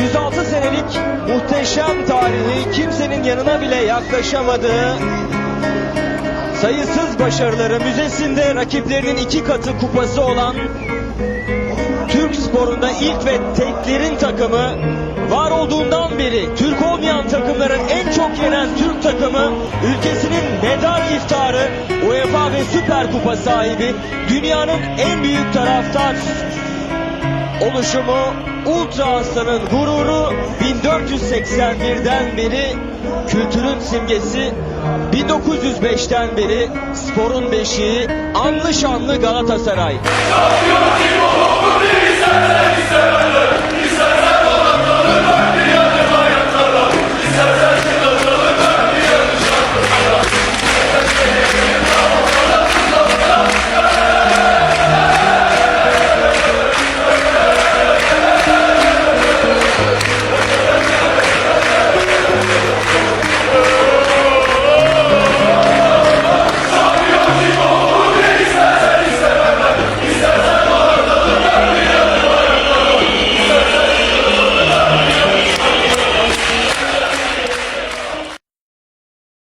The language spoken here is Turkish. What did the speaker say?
106 senelik muhteşem tarihi, kimsenin yanına bile yaklaşamadığı sayısız başarıları, müzesinde rakiplerinin 2 katı kupası olan Türk sporunda ilk ve teklerin takımı, var olduğundan beri Türk olmayan takımların en çok yenen Türk takımı, ülkesinin medal iftiharı, UEFA ve Süper Kupa sahibi, dünyanın en büyük taraftar oluşumu, Ultra Aslan'ın gururu, 1481'den beri kültürün simgesi, 1905'ten beri sporun beşiği, anlı şanlı Galatasaray. Şampiyon kim olur, bu bir seneler.